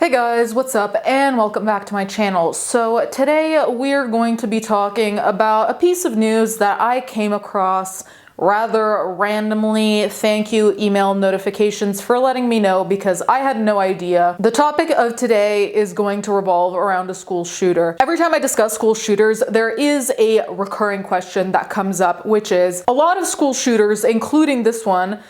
Hey guys, what's up and welcome back to my channel. So today we're going to be talking about a piece of news that I came across rather randomly. Thank you, email notifications, for letting me know because I had no idea. The topic of today is going to revolve around a school shooter. Every time I discuss school shooters, there is a recurring question that comes up, which is a lot of school shooters, including this one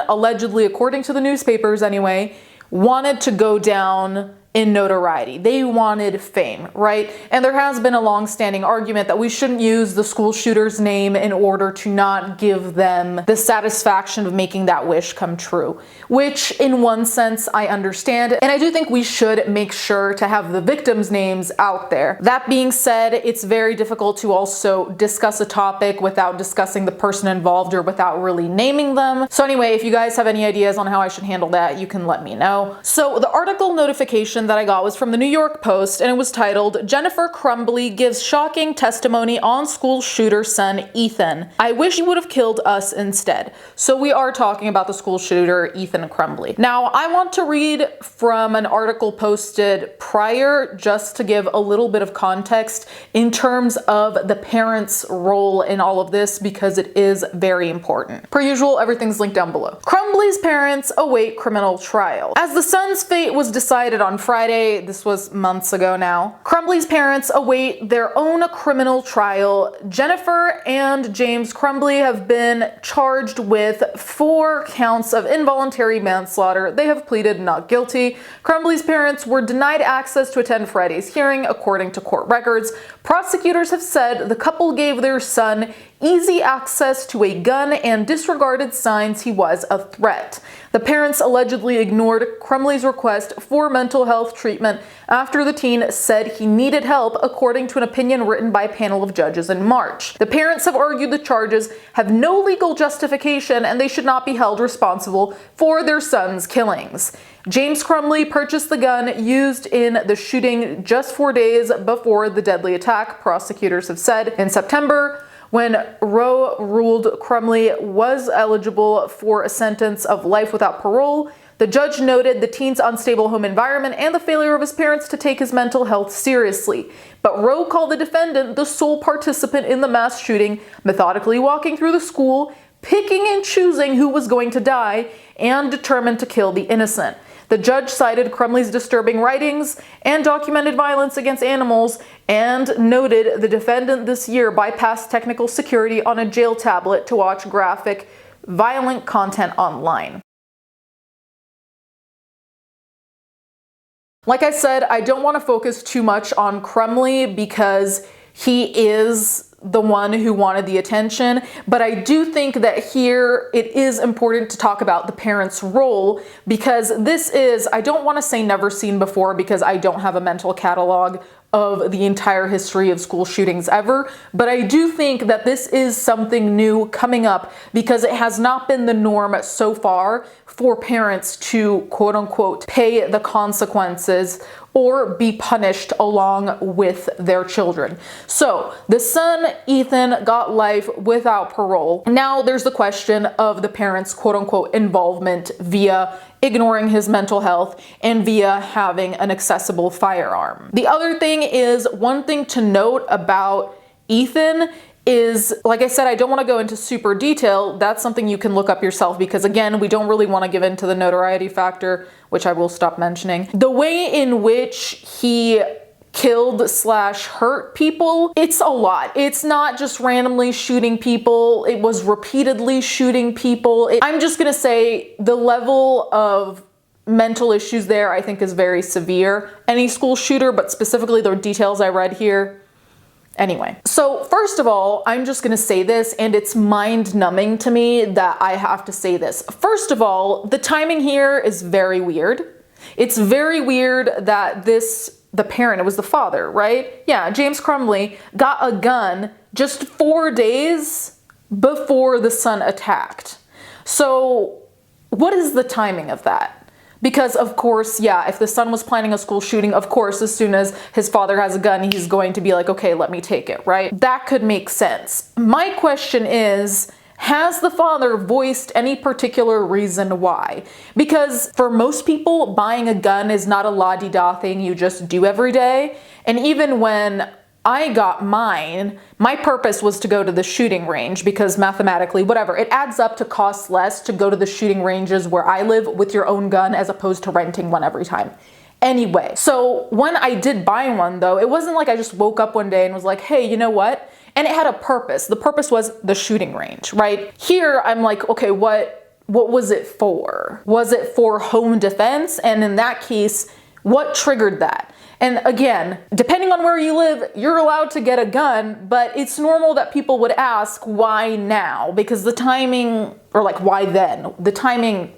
allegedly, according to the newspapers anyway, wanted to go down in notoriety. They wanted fame, right? And there has been a long-standing argument that we shouldn't use the school shooter's name in order to not give them the satisfaction of making that wish come true, which in one sense I understand. And I do think we should make sure to have the victims' names out there. That being said, it's very difficult to also discuss a topic without discussing the person involved or without really naming them. So anyway, if you guys have any ideas on how I should handle that, you can let me know. So the article notification that I got was from the New York Post, and it was titled, "Jennifer Crumbley gives shocking testimony on school shooter son Ethan. I wish he would have killed us instead." So we are talking about the school shooter, Ethan Crumbley. Now, I want to read from an article posted prior just to give a little bit of context in terms of the parents' role in all of this because it is very important. Per usual, everything's linked down below. Crumbley's parents await criminal trial. As the son's fate was decided on Friday, this was months ago now, Crumbley's parents await their own criminal trial. Jennifer and James Crumbley have been charged with 4 counts of involuntary manslaughter. They have pleaded not guilty. Crumbley's parents were denied access to attend Friday's hearing, according to court records. Prosecutors have said the couple gave their son easy access to a gun and disregarded signs he was a threat. The parents allegedly ignored Crumbley's request for mental health treatment after the teen said he needed help, according to an opinion written by a panel of judges in March. The parents have argued the charges have no legal justification and they should not be held responsible for their son's killings. James Crumbley purchased the gun used in the shooting just 4 days before the deadly attack, prosecutors have said. In September, when Roe ruled Crumbley was eligible for a sentence of life without parole, the judge noted the teen's unstable home environment and the failure of his parents to take his mental health seriously. But Roe called the defendant the sole participant in the mass shooting, methodically walking through the school, picking and choosing who was going to die, and determined to kill the innocent. The judge cited Crumbley's disturbing writings and documented violence against animals and noted the defendant this year bypassed technical security on a jail tablet to watch graphic, violent content online. Like I said, I don't want to focus too much on Crumbley because he is the one who wanted the attention, but I do think that here it is important to talk about the parents' role because this is, I don't want to say never seen before because I don't have a mental catalog of the entire history of school shootings ever, but I do think that this is something new coming up because it has not been the norm so far for parents to quote unquote pay the consequences or be punished along with their children. So the son, Ethan, got life without parole. Now there's the question of the parents' quote unquote involvement via ignoring his mental health and via having an accessible firearm. The other thing is, one thing to note about Ethan is, like I said, I don't want to go into super detail. That's something you can look up yourself because again, we don't really want to give into the notoriety factor, which I will stop mentioning. The way in which he killed/hurt people, it's a lot. It's not just randomly shooting people. It was repeatedly shooting people. I'm just gonna say the level of mental issues there I think is very severe. Any school shooter, but specifically the details I read here. Anyway, so first of all, I'm just gonna say this, and it's mind-numbing to me that I have to say this. First of all, the timing here is very weird. It's very weird that the parent, it was the father, right? Yeah, James Crumbley got a gun just 4 days before the son attacked. So what is the timing of that? Because of course, yeah, if the son was planning a school shooting, of course, as soon as his father has a gun, he's going to be like, okay, let me take it, right? That could make sense. My question is, Has the father voiced any particular reason why? Because for most people, buying a gun is not a la-di-da thing you just do every day. And even when I got mine, my purpose was to go to the shooting range because mathematically, whatever, it adds up to cost less to go to the shooting ranges where I live with your own gun as opposed to renting one every time. Anyway, so when I did buy one though, it wasn't like I just woke up one day and was like, hey, you know what? And it had a purpose. The purpose was the shooting range, right? Here, I'm like, okay, what was it for? Was it for home defense? And in that case, what triggered that? And again, depending on where you live, you're allowed to get a gun, but it's normal that people would ask, why now? Because the timing, or like, why then? The timing,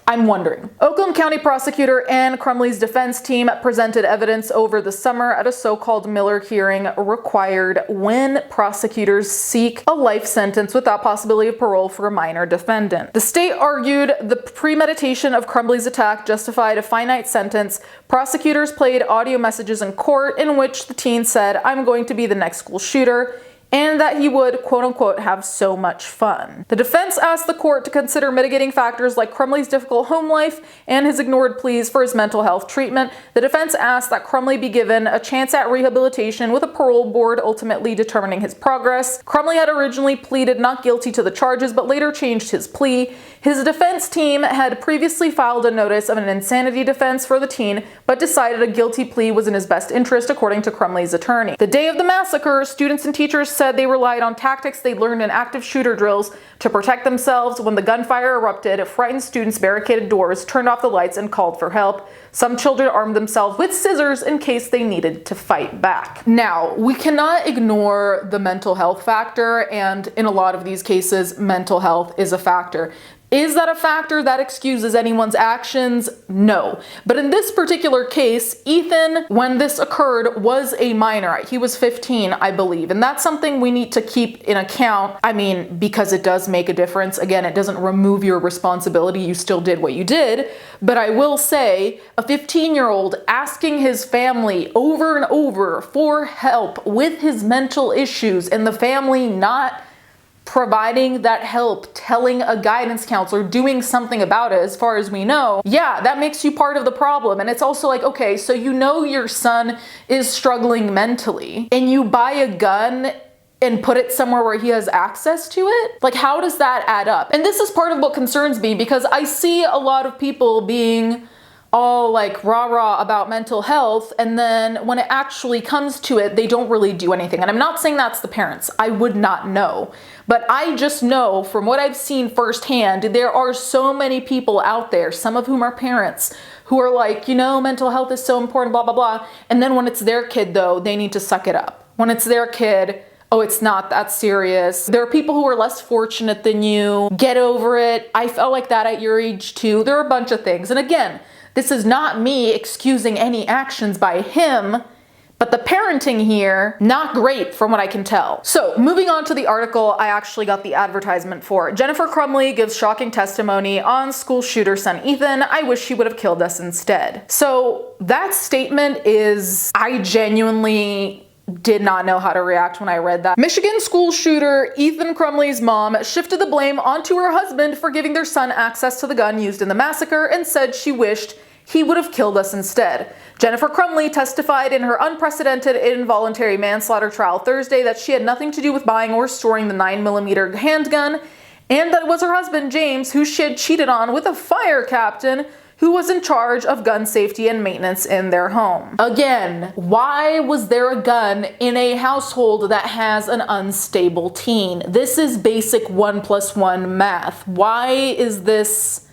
I'm wondering. Oakland County prosecutor and Crumbley's defense team presented evidence over the summer at a so-called Miller hearing required when prosecutors seek a life sentence without possibility of parole for a minor defendant. The state argued the premeditation of Crumbley's attack justified a finite sentence. Prosecutors played audio messages in court in which the teen said, "I'm going to be the next school shooter," and that he would, quote unquote, have so much fun. The defense asked the court to consider mitigating factors like Crumbley's difficult home life and his ignored pleas for his mental health treatment. The defense asked that Crumbley be given a chance at rehabilitation with a parole board ultimately determining his progress. Crumbley had originally pleaded not guilty to the charges, but later changed his plea. His defense team had previously filed a notice of an insanity defense for the teen, but decided a guilty plea was in his best interest, according to Crumbley's attorney. The day of the massacre, students and teachers said they relied on tactics they learned in active shooter drills to protect themselves. When the gunfire erupted, frightened students barricaded doors, turned off the lights, and called for help. Some children armed themselves with scissors in case they needed to fight back. Now, we cannot ignore the mental health factor, and in a lot of these cases, mental health is a factor. Is that a factor that excuses anyone's actions? No. But in this particular case, Ethan, when this occurred, was a minor. He was 15, I believe. And that's something we need to keep in account. I mean, because it does make a difference. Again, it doesn't remove your responsibility. You still did what you did. But I will say, a 15-year-old asking his family over and over for help with his mental issues, and the family not providing that help, telling a guidance counselor, doing something about it, as far as we know, yeah, that makes you part of the problem. And it's also like, okay, so you know your son is struggling mentally, and you buy a gun and put it somewhere where he has access to it? Like, how does that add up? And this is part of what concerns me, because I see a lot of people being all like rah-rah about mental health, and then when it actually comes to it, they don't really do anything. And I'm not saying that's the parents. I would not know. But I just know from what I've seen firsthand, there are so many people out there, some of whom are parents, who are like, you know, mental health is so important, blah, blah, blah. And then when it's their kid, though, they need to suck it up. When it's their kid, oh, it's not that serious. There are people who are less fortunate than you. Get over it. I felt like that at your age too. There are a bunch of things. And again, this is not me excusing any actions by him, but the parenting here, not great from what I can tell. So moving on to the article I actually got the advertisement for. Jennifer Crumbley gives shocking testimony on school shooter son Ethan. I wish he would have killed us instead. So that statement is, I genuinely did not know how to react when I read that. Michigan school shooter Ethan Crumbley's mom shifted the blame onto her husband for giving their son access to the gun used in the massacre and said she wished he would have killed us instead. Jennifer Crumbley testified in her unprecedented involuntary manslaughter trial Thursday that she had nothing to do with buying or storing the 9mm handgun, and that it was her husband, James, who she had cheated on with a fire captain who was in charge of gun safety and maintenance in their home. Again, why was there a gun in a household that has an unstable teen? This is basic 1 + 1 math. Why is this?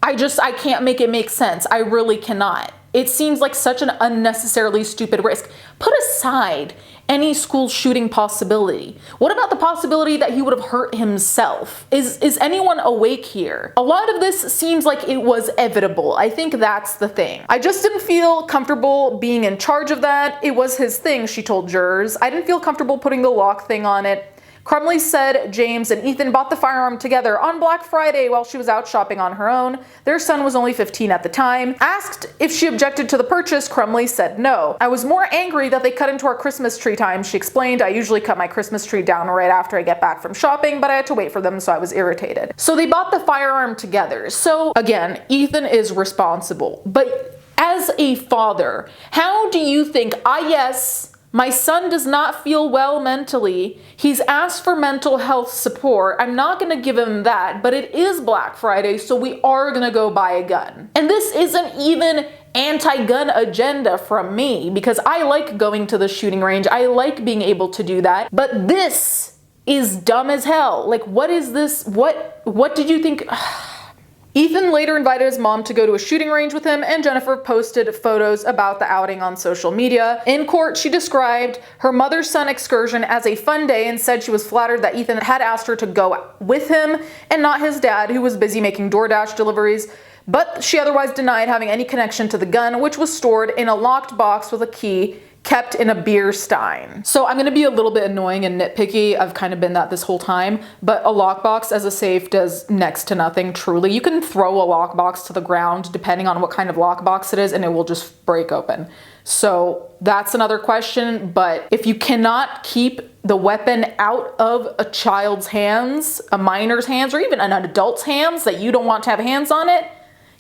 I can't make it make sense. I really cannot. It seems like such an unnecessarily stupid risk. Put aside any school shooting possibility. What about the possibility that he would have hurt himself? Is anyone awake here? A lot of this seems like it was evitable. I think that's the thing. I just didn't feel comfortable being in charge of that. It was his thing, she told jurors. I didn't feel comfortable putting the lock thing on it. Crumbley said James and Ethan bought the firearm together on Black Friday while she was out shopping on her own. Their son was only 15 at the time. Asked if she objected to the purchase, Crumbley said no. I was more angry that they cut into our Christmas tree time, she explained. I usually cut my Christmas tree down right after I get back from shopping, but I had to wait for them, so I was irritated. So they bought the firearm together. So again, Ethan is responsible, but as a father, how do you think, yes, my son does not feel well mentally. He's asked for mental health support. I'm not going to give him that, but it is Black Friday, so we are going to go buy a gun. And this isn't even anti-gun agenda from me, because I like going to the shooting range. I like being able to do that. But this is dumb as hell. Like, what is this? What did you think? Ethan later invited his mom to go to a shooting range with him, and Jennifer posted photos about the outing on social media. In court, she described her mother-son excursion as a fun day and said she was flattered that Ethan had asked her to go with him and not his dad, who was busy making DoorDash deliveries. But she otherwise denied having any connection to the gun, which was stored in a locked box with a key kept in a beer stein. So I'm gonna be a little bit annoying and nitpicky. I've kind of been that this whole time, but a lockbox as a safe does next to nothing, truly. You can throw a lockbox to the ground depending on what kind of lockbox it is and it will just break open. So that's another question, but if you cannot keep the weapon out of a child's hands, a minor's hands, or even an adult's hands that you don't want to have hands on it,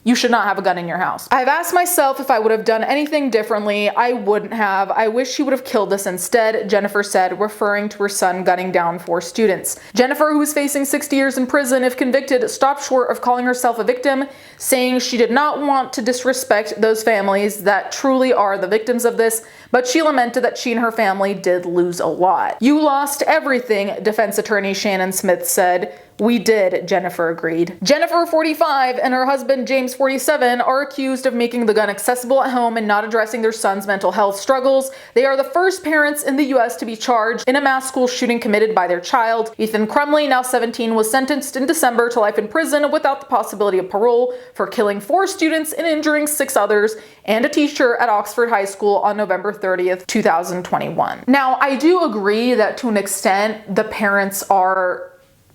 you should not have a gun in your house. I've asked myself if I would have done anything differently. I wouldn't have. I wish she would have killed us instead, Jennifer said, referring to her son gunning down 4 students. Jennifer, who is facing 60 years in prison if convicted, stopped short of calling herself a victim, saying she did not want to disrespect those families that truly are the victims of this, but she lamented that she and her family did lose a lot. You lost everything, defense attorney Shannon Smith said. We did, Jennifer agreed. Jennifer, 45, and her husband, James, 47, are accused of making the gun accessible at home and not addressing their son's mental health struggles. They are the first parents in the U.S. to be charged in a mass school shooting committed by their child. Ethan Crumbley, now 17, was sentenced in December to life in prison without the possibility of parole for killing 4 students and injuring 6 others, and a teacher at Oxford High School on November 30th, 2021. Now, I do agree that to an extent, the parents are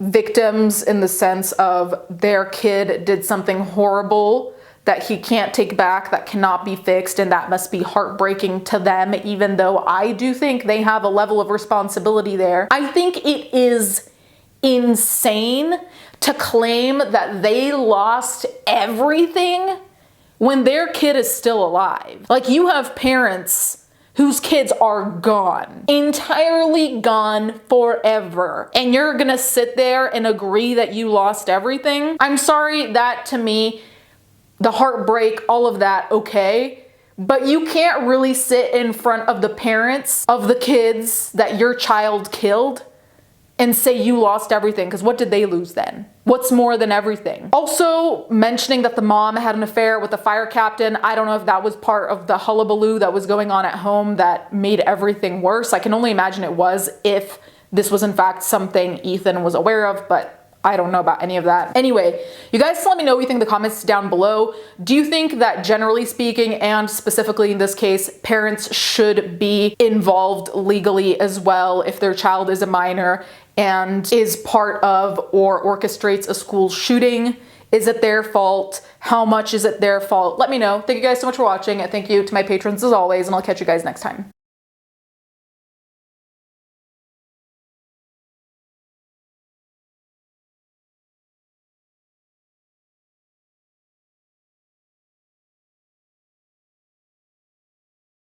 victims in the sense of their kid did something horrible that he can't take back, that cannot be fixed, and that must be heartbreaking to them, even though I do think they have a level of responsibility there. I think it is insane to claim that they lost everything when their kid is still alive. Like, you have parents whose kids are gone, entirely gone forever, and you're gonna sit there and agree that you lost everything? I'm sorry, that to me, the heartbreak, all of that, okay, but you can't really sit in front of the parents of the kids that your child killed and say you lost everything, because what did they lose then? What's more than everything? Also mentioning that the mom had an affair with the fire captain. I don't know if that was part of the hullabaloo that was going on at home that made everything worse. I can only imagine it was, if this was in fact something Ethan was aware of, but I don't know about any of that. Anyway, you guys let me know what you think in the comments down below. Do you think that generally speaking, and specifically in this case, parents should be involved legally as well if their child is a minor and is part of or orchestrates a school shooting? Is it their fault? How much is it their fault? Let me know. Thank you guys so much for watching, and thank you to my patrons as always, and I'll catch you guys next time.